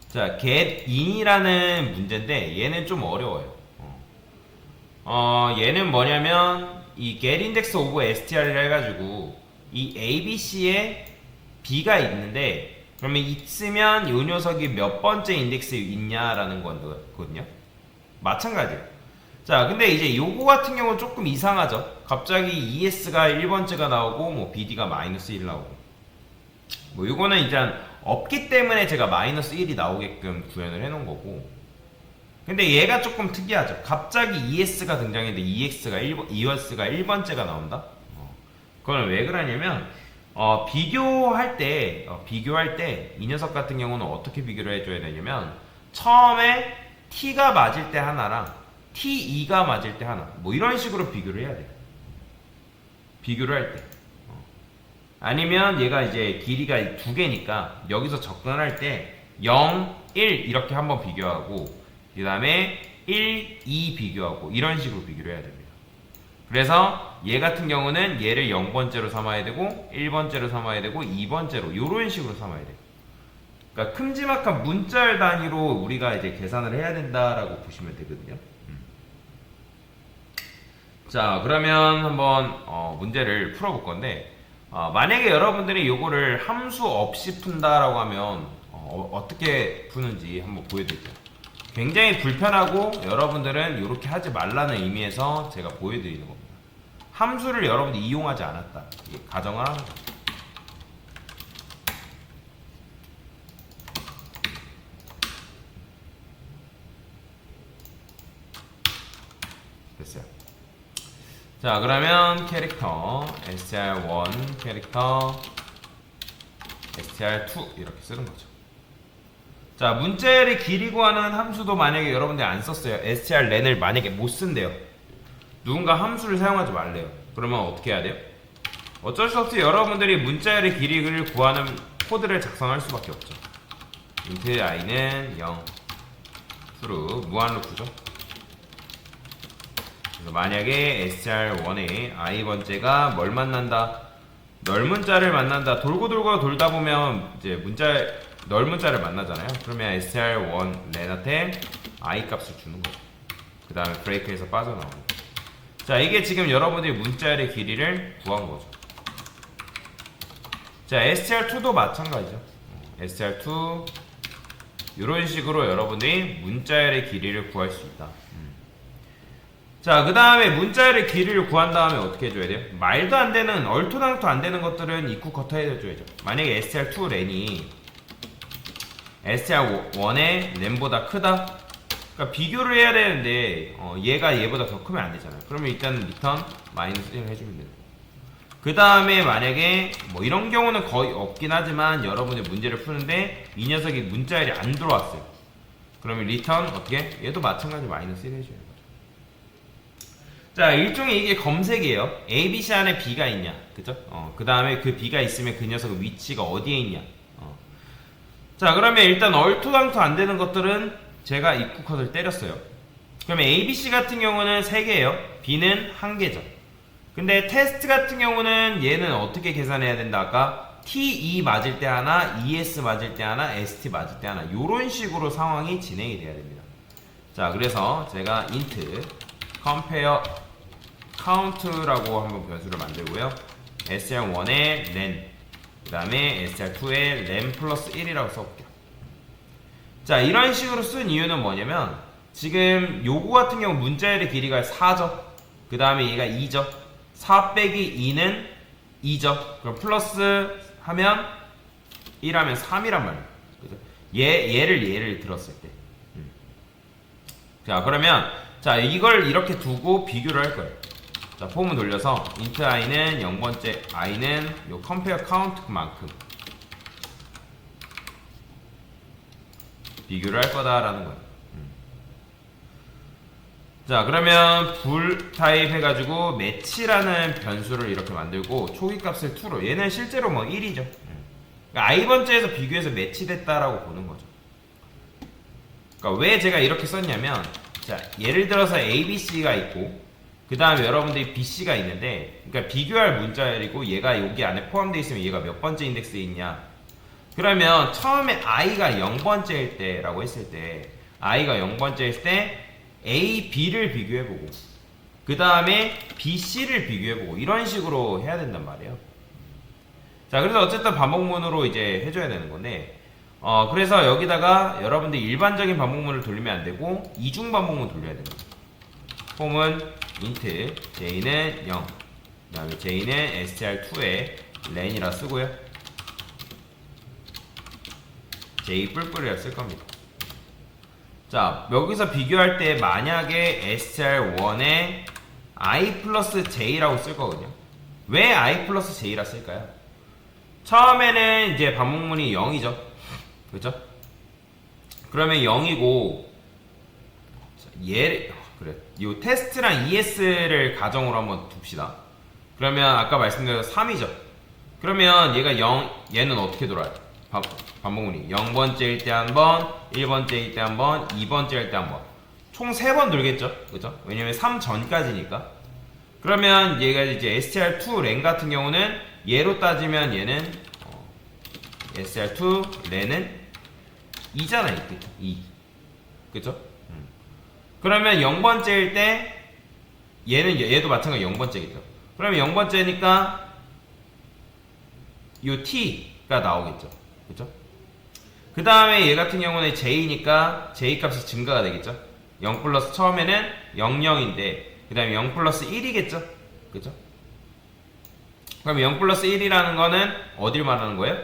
자, getIn이라는 문제인데 얘는 좀 어려워요. 얘는 뭐냐면 이 getIndex of str이라 해가지고 이 ABC에 B가 있는데 그러면 있으면 이 녀석이 몇 번째 인덱스에 있냐라는 거거든요. 마찬가지예요. 자, 근데 이제 요거 같은 경우는 조금 이상하죠. 갑자기 ES가 1번째가 나오고 뭐 BD가 마이너스 1 나오고 뭐 요거는 일단 없기 때문에 제가 마이너스 1이 나오게끔 구현을 해놓은 거고, 근데 얘가 조금 특이하죠. 갑자기 ES가 등장했는데 ES가 1번째가 나온다? 그거는 왜 그러냐면 비교할 때 이 녀석 같은 경우는 어떻게 비교를 해줘야 되냐면 처음에 T가 맞을 때 하나랑 T2가 맞을 때 하나 뭐 이런 식으로 비교를 해야 돼요. 비교를 할 때. 아니면 얘가 이제 길이가 두 개니까 여기서 접근할 때 0, 1 이렇게 한번 비교하고 그 다음에 1, 2 비교하고 이런 식으로 비교를 해야 됩니다. 그래서 얘 같은 경우는 얘를 0번째로 삼아야 되고 1번째로 삼아야 되고 2번째로 이런 식으로 삼아야 돼요. 그러니까 큼지막한 문자열 단위로 우리가 이제 계산을 해야 된다라고 보시면 되거든요. 자, 그러면 한번 문제를 풀어볼 건데 만약에 여러분들이 요거를 함수 없이 푼다라고 하면 어떻게 푸는지 한번 보여드릴게요. 굉장히 불편하고 여러분들은 이렇게 하지 말라는 의미에서 제가 보여드리는 겁니다. 함수를 여러분들이 이용하지 않았다. 가정을 하는 거죠. 됐어요. 자, 그러면 캐릭터 str1 캐릭터 str2 이렇게 쓰는 거죠. 자, 문자열의 길이 구하는 함수도 만약에 여러분들이 안 썼어요. strlen을 만약에 못 쓴대요. 누군가 함수를 사용하지 말래요. 그러면 어떻게 해야 돼요? 어쩔 수 없이 여러분들이 문자열의 길이를 구하는 코드를 작성할 수밖에 없죠. int i는 0 true 무한루프죠. 그래서 만약에 str1의 i번째가 뭘 만난다? 넓은 자를 만난다. 돌고 돌다 보면 이제 넓은 자를 만나잖아요. 그러면 str1 렌한테 i 값을 주는 거죠. 그 다음에 브레이크에서 빠져나오는. 자, 이게 지금 여러분들이 문자열의 길이를 구한 거죠. 자, str2도 마찬가지죠. str2 이런 식으로 여러분들이 문자열의 길이를 구할 수 있다. 자, 그 다음에 문자열의 길이를 구한 다음에 어떻게 해줘야 돼요? 말도 안 되는, 얼토당토 안 되는 것들은 입구 커터 해줘야죠. 만약에 str2 렌이 str1의 렌보다 크다? 그러니까 비교를 해야 되는데 얘가 얘보다 더 크면 안 되잖아요. 그러면 일단 리턴 마이너스 1을 해주면 돼요. 그 다음에 만약에 뭐 이런 경우는 거의 없긴 하지만 여러분이 문제를 푸는데 이 녀석이 문자열이 안 들어왔어요. 그러면 리턴 어떻게? 얘도 마찬가지 마이너스 1 해줘야 돼요. 자, 일종의 이게 검색이에요. ABC 안에 B가 있냐, 그죠? 그 다음에 그 B가 있으면 그 녀석의 위치가 어디에 있냐. 자, 그러면 일단 얼토당토 안 되는 것들은 제가 입구 컷을 때렸어요. 그러면 ABC 같은 경우는 3개예요. B는 1개죠. 근데 테스트 같은 경우는 얘는 어떻게 계산해야 된다? 아까 T2 맞을 때 하나, ES 맞을 때 하나, ST 맞을 때 하나 요런 식으로 상황이 진행이 돼야 됩니다. 자, 그래서 제가 int compare count라고 한번 변수를 만들고요. str1의 len 그 다음에 str2의 len 플러스 1이라고 써볼게요. 자, 이런 식으로 쓴 이유는 뭐냐면 지금 요거 같은 경우 문자열의 길이가 4죠. 그 다음에 얘가 2죠. 4 빼기 2는 2죠. 그럼 플러스 하면 1 하면 3이란 말이에요. 그죠? 얘를 들었을 때. 자, 그러면 자, 이걸 이렇게 두고 비교를 할 거예요. 자, 폼을 돌려서 int i는 0번째 i는 요 compare count만큼 비교를 할 거다라는 거예요. 자, 그러면 불 타입 해가지고 매치라는 변수를 이렇게 만들고 초기 값을 2로 얘는 실제로 뭐 1이죠. 그러니까 i번째에서 비교해서 매치됐다라고 보는 거죠. 그러니까 왜 제가 이렇게 썼냐면 자, 예를 들어서 ABC가 있고 그 다음에 여러분들이 BC가 있는데 그러니까 비교할 문자열이고 얘가 여기 안에 포함되어 있으면 얘가 몇 번째 인덱스에 있냐. 그러면 처음에 i가 0번째일 때라고 했을 때 i가 0번째일 때 a, b를 비교해보고 그 다음에 b, c를 비교해보고 이런 식으로 해야 된단 말이에요. 자, 그래서 어쨌든 반복문으로 이제 해줘야 되는 건데 그래서 여기다가 여러분들 일반적인 반복문을 돌리면 안 되고 이중 반복문 돌려야 됩니다. 폼은 int j는 0, 그 다음에 j는 str2에 len이라 쓰고요. j 뿔뿔이라 쓸 겁니다. 자, 여기서 비교할 때 만약에 str1에 i 플러스 j라고 쓸 거거든요. 왜 i 플러스 j라 쓸까요? 처음에는 이제 반복문이 0이죠. 그죠? 그러면 0이고 그래. 이 테스트랑 ES를 가정으로 한번 둡시다. 그러면 아까 말씀드린 3이죠. 그러면 얘가 0, 얘는 어떻게 돌아요? 반복문이 0번째일 때 한 번, 1번째일 때 한 번, 2번째일 때 한 번. 총 3번 돌겠죠? 그죠? 왜냐면 3 전까지니까. 그러면 얘가 이제 str2 len 같은 경우는 얘로 따지면 얘는 str2 len은 2잖아요. 2. 그죠? 그러면 0번째일 때 얘도 마찬가지 0번째겠죠. 그러면 0번째니까 요 t가 나오겠죠. 그죠? 그 다음에 얘 같은 경우는 j니까 j 값이 증가가 되겠죠. 0 플러스 처음에는 0, 0인데 그 다음에 0 플러스 1이겠죠. 그죠? 그럼 0 플러스 1이라는 거는 어딜 말하는 거예요?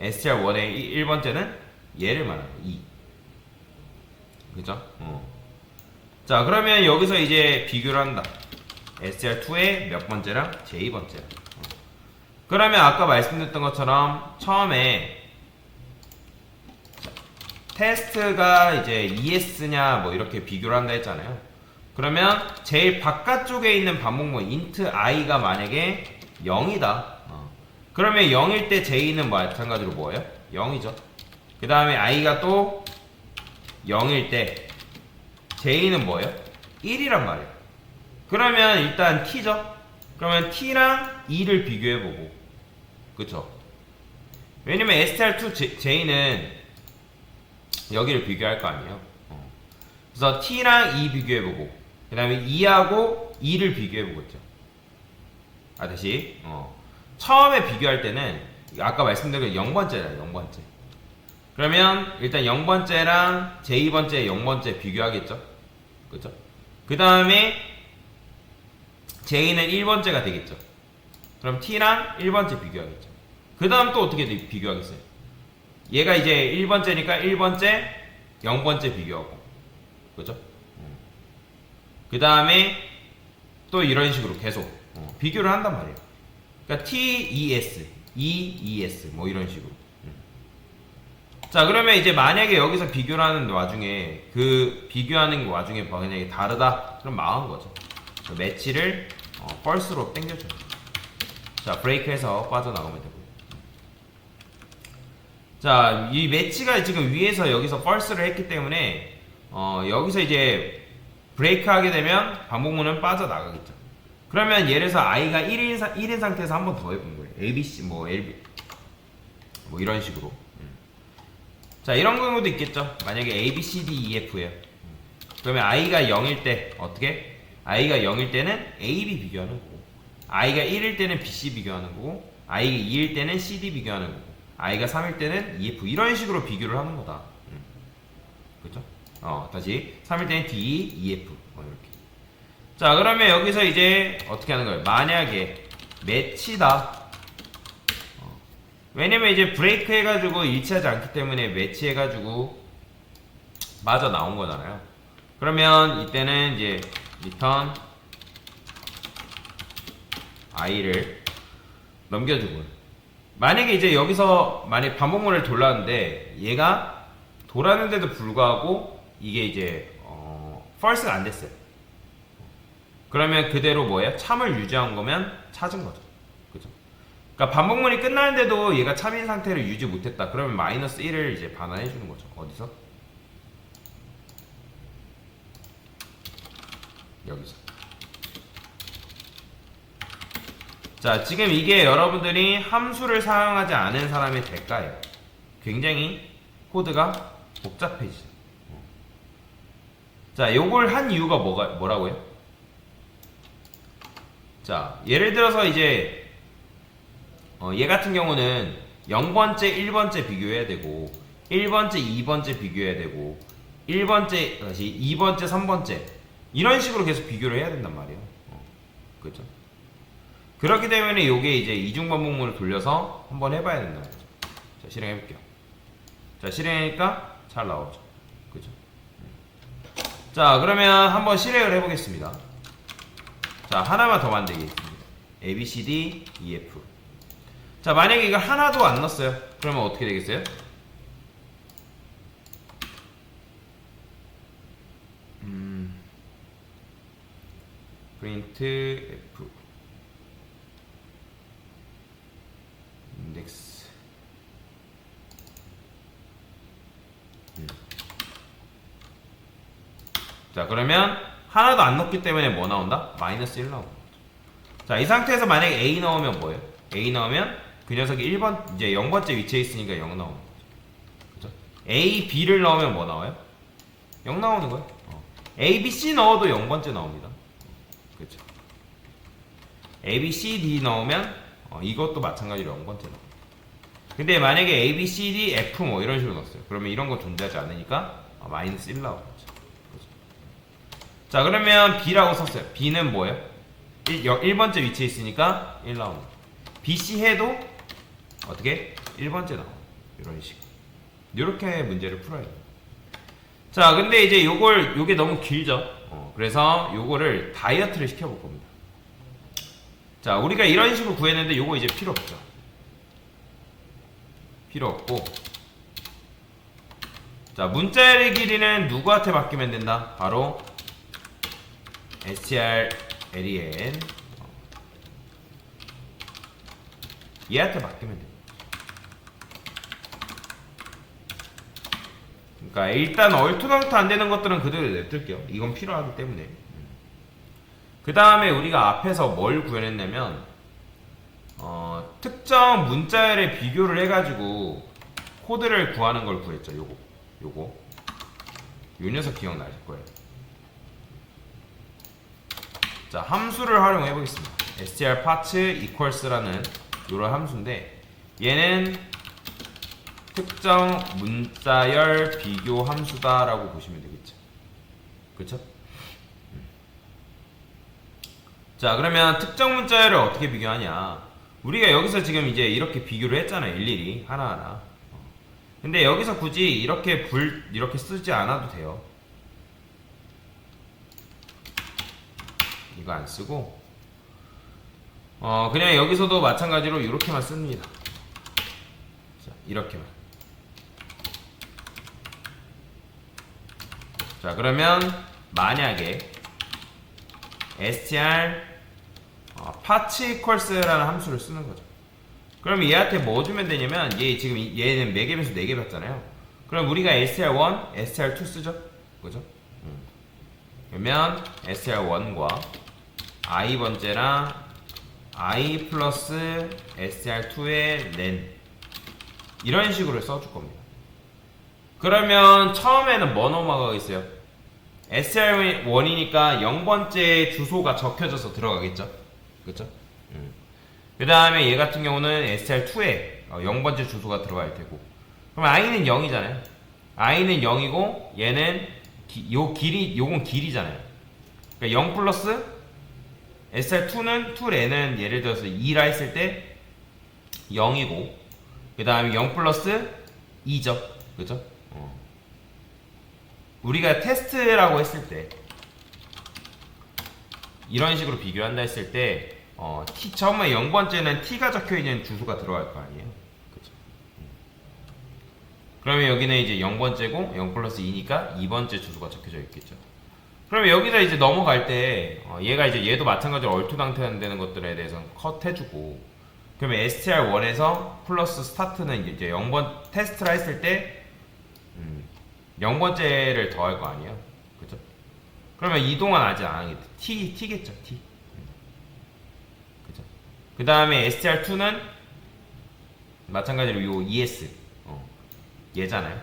str1의 1번째는 얘를 말하는 거예요. 2. 그죠? 자, 그러면 여기서 이제 비교를 한다. str2의 몇 번째랑 j 번째랑. 그러면 아까 말씀드렸던 것처럼 처음에 테스트가 이제 ES냐 뭐 이렇게 비교를 한다 했잖아요. 그러면 제일 바깥쪽에 있는 반복문 int i가 만약에 0이다. 그러면 0일 때 j는 마찬가지로 뭐예요? 0이죠. 그 다음에 i가 또 0일 때 j는 뭐예요? 1이란 말이에요. 그러면 일단 t죠. 그러면 t랑 2를 비교해보고, 그쵸? 왜냐면 str2j는 여기를 비교할 거 아니에요. 그래서 t랑 2 비교해보고, 그 다음에 2하고 2를 비교해보겠죠. 다시 처음에 비교할 때는 아까 말씀드린 0번째라 0번째. 그러면 일단 0번째랑 j2번째 0번째 비교하겠죠. 그죠? 그 다음에 j는 1번째가 되겠죠. 그럼 t랑 1번째 비교하겠죠. 그 다음 또 어떻게 비교하겠어요? 얘가 이제 1번째니까 1번째 0번째 비교하고, 그죠? 그 다음에 또 이런 식으로 계속 비교를 한단 말이에요. 그러니까 TES, EES 뭐 이런 식으로. 자, 그러면 이제 만약에 여기서 비교를 하는 와중에 그 비교하는 와중에 만약에 다르다, 그럼 망한 거죠. 매치를 false로 당겨줘요. 자, 브레이크해서 빠져나가면 되고요. 자, 이 매치가 지금 위에서 여기서 false를 했기 때문에 여기서 이제 브레이크 하게 되면 반복문은 빠져나가겠죠. 그러면 예를 들어서 i가 1인 상태에서 한 번 더 해본 거예요. ABC, 뭐 LB 뭐 이런 식으로. 자, 이런 경우도 있겠죠. 만약에 A, B, C, D, E, F예요. 그러면 i가 0일 때 어떻게? i가 0일 때는 A, B 비교하는 거고, i가 1일 때는 B, C 비교하는 거고, i가 2일 때는 C, D 비교하는 거고, i가 3일 때는 E, F 이런 식으로 비교를 하는 거다. 그렇죠? 다시 3일 때는 D, E, F 이렇게. 자, 그러면 여기서 이제 어떻게 하는 거예요? 만약에 매치다. 왜냐면 이제 브레이크 해가지고 일치하지 않기 때문에 매치 해가지고 맞아 나온 거잖아요. 그러면 이때는 이제 return i를 넘겨주고, 만약에 이제 여기서 만약 반복문을 돌렸는데 얘가 돌았는데도 불구하고 이게 이제 false가 안 됐어요. 그러면 그대로 뭐예요? 참을 유지한 거면 찾은 거죠. 그죠? 그러니까 반복문이 끝나는데도 얘가 참인 상태를 유지 못했다. 그러면 마이너스 1을 이제 반환해 주는 거죠. 어디서? 여기서. 자, 지금 이게 여러분들이 함수를 사용하지 않은 사람의 대가예요. 굉장히 코드가 복잡해지죠. 자, 요걸 한 이유가 뭐라고요? 자, 예를 들어서 이제 얘 같은 경우는 0번째, 1번째 비교해야 되고 1번째, 2번째 비교해야 되고 1번째, 다시 2번째, 3번째 이런 식으로 계속 비교를 해야 된단 말이에요. 그렇죠? 그렇기 때문에 요게 이제 이중반복문을 돌려서 한번 해봐야 된다. 자, 실행해볼게요. 자, 실행하니까 잘 나오죠. 그죠? 자, 그러면 한번 실행을 해보겠습니다. 자, 하나만 더 만들겠습니다. A, B, C, D, E, F. 자, 만약에 이걸 하나도 안 넣었어요. 그러면 어떻게 되겠어요? 프린트 F 인덱스 자, 그러면 하나도 안 넣었기 때문에 뭐 나온다? 마이너스 1 나온다. 자, 이 상태에서 만약에 A 넣으면 뭐예요? A 넣으면 그 녀석이 1번 이제 0번째 위치에 있으니까 0 나오는 거죠. 그죠? A, B를 넣으면 뭐 나와요? 0 나오는 거예요. A, B, C 넣어도 0번째 나옵니다. 그렇죠? A, B, C, D 넣으면 이것도 마찬가지로 0번째 나옵니다. 근데 만약에 A, B, C, D, F 뭐 이런 식으로 넣었어요. 그러면 이런 거 존재하지 않으니까 마이너스 1 나오는 거죠. 그렇죠? 자, 그러면 B라고 썼어요. B는 뭐예요? 1번째 위치에 있으니까 1 나오는 거예요. B, C 해도 어떻게? 1번째 나와요. 이런 식으로. 이렇게 문제를 풀어야 돼요. 자, 근데 이제 요게 너무 길죠? 그래서 요거를 다이어트를 시켜볼 겁니다. 자, 우리가 이런 식으로 구했는데 요거 이제 필요 없죠. 필요 없고. 자, 문자열의 길이는 누구한테 맡기면 된다? 바로 strlen 얘한테 맡기면 됩니다. 그러니까 일단 얼토당토 안 되는 것들은 그대로 냅둘게요. 이건 필요하기 때문에. 그 다음에 우리가 앞에서 뭘 구현했냐면 특정 문자열의 비교를 해가지고 코드를 구하는 걸 구했죠. 요거 요 녀석 기억나실 거예요. 자, 함수를 활용해 보겠습니다. strparts equals라는 요런 함수인데 얘는 특정 문자열 비교 함수다라고 보시면 되겠죠. 그쵸? 자, 그러면 특정 문자열을 어떻게 비교하냐? 우리가 여기서 지금 이제 이렇게 비교를 했잖아요. 일일이 하나하나. 근데 여기서 굳이 이렇게 쓰지 않아도 돼요. 이거 안 쓰고 그냥 여기서도 마찬가지로 이렇게만 씁니다. 자, 이렇게만. 자, 그러면 만약에 str parts equals라는 함수를 쓰는 거죠. 그럼 얘한테 뭐 주면 되냐면 얘는 매개변수 4개 받잖아요. 그럼 우리가 str1, str2 쓰죠. 그죠? 그러면 str1과 i번째랑 i 플러스 str2의 len 이런 식으로 써줄 겁니다. 그러면 처음에는 뭐 넘어가겠어요? str1이니까 0번째 주소가 적혀져서 들어가겠죠? 그쵸? 그 다음에 얘 같은 경우는 str2에 0번째 주소가 들어갈 테고 그럼 i는 0이잖아요. i는 0이고 얘는 요건 길이잖아요. 그러니까 0 플러스 str2는 2len은 예를 들어서 2라 했을 때 0이고 그 다음에 0 플러스 2죠. 그죠? 우리가 테스트라고 했을 때 이런 식으로 비교한다 했을 때 처음에 0번째는 t가 적혀있는 주소가 들어갈 거 아니에요. 그쵸? 그러면 여기는 이제 0번째고 0 플러스 2니까 2번째 주소가 적혀져 있겠죠. 그러면 여기서 이제 넘어갈 때 얘가 이제 얘도 마찬가지로 얼토당토 되는 것들에 대해서 컷 해주고 그러면 str1에서 플러스 스타트는 이제 0번 테스트라 했을 때 0번째를 더할 거 아니에요. 그죠? 그러면 이동은 아직 안 하겠죠. t겠죠. t. 그죠? 그 다음에 str2는 마찬가지로 요 es 얘잖아요.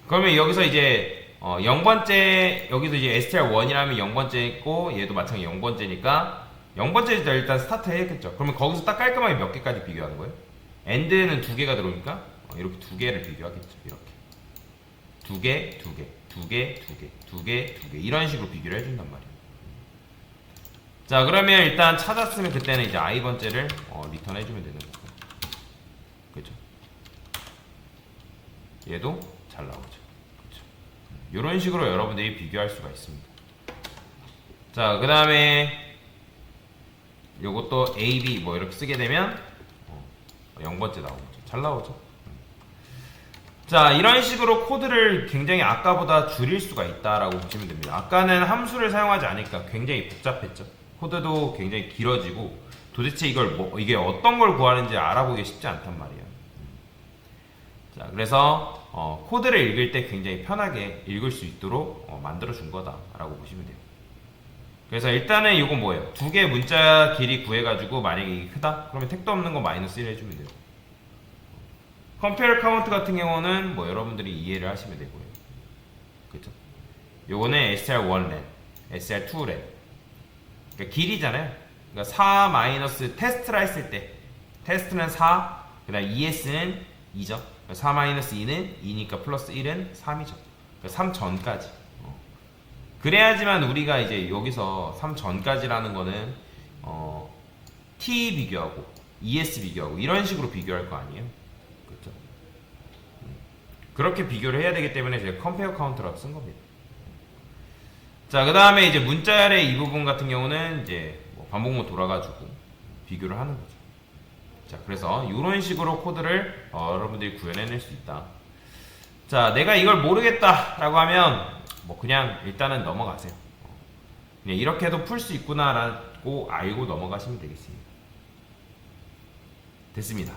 그러면 여기서 이제 0번째 여기서 이제 str1이라면 0번째 있고 얘도 마찬가지 0번째니까 0번째 일단 스타트 해야겠죠. 그러면 거기서 딱 깔끔하게 몇 개까지 비교하는 거예요? end는 두 개가 들어오니까 이렇게 두 개를 비교하겠죠. 이렇게 두 개, 두 개, 두 개, 두 개, 두 개, 두 개 이런 식으로 비교를 해준단 말이에요. 자 그러면 일단 찾았으면 그때는 이제 i번째를 리턴 해주면 되는 거고, 그죠? 얘도 잘 나오죠. 그죠? 이런 식으로 여러분들이 비교할 수가 있습니다. 자 그 다음에 요것도 A, B 뭐 이렇게 쓰게 되면 0번째 나오죠. 잘 나오죠. 자 이런 식으로 코드를 굉장히 아까보다 줄일 수가 있다라고 보시면 됩니다. 아까는 함수를 사용하지 않으니까 굉장히 복잡했죠. 코드도 굉장히 길어지고 도대체 이게 어떤 걸 구하는지 알아보기 쉽지 않단 말이에요. 자 그래서 코드를 읽을 때 굉장히 편하게 읽을 수 있도록 만들어 준 거다라고 보시면 돼요. 그래서 일단은 이건 뭐예요? 두 개 문자 길이 구해가지고 만약에 이게 크다? 그러면 택도 없는 거 마이너스 1 해주면 돼요. 컴페어 카운트 같은 경우는 뭐 여러분들이 이해를 하시면 되고요. 그쵸? 요거는 str1len, str2len. 그러니까 길이잖아요. 그러니까 4 마이너스 테스트라 했을 때 테스트는 4, 그 다음 ES는 2죠. 4 마이너스 2는 2니까 플러스 1은 3이죠. 그러니까 3 전까지. 그래야지만 우리가 이제 여기서 3 전까지라는 거는 T 비교하고 ES 비교하고 이런 식으로 비교할 거 아니에요. 그렇죠? 그렇게 비교를 해야 되기 때문에 제가 컴페어 카운트라고 쓴 겁니다. 자, 그 다음에 이제 문자열의 이 부분 같은 경우는 이제 뭐 반복문 돌아가지고 비교를 하는 거죠. 자, 그래서 이런 식으로 코드를 여러분들이 구현해낼 수 있다. 자, 내가 이걸 모르겠다라고 하면 뭐 그냥 일단은 넘어가세요. 그냥 이렇게도 풀 수 있구나라고 알고 넘어가시면 되겠습니다. 됐습니다.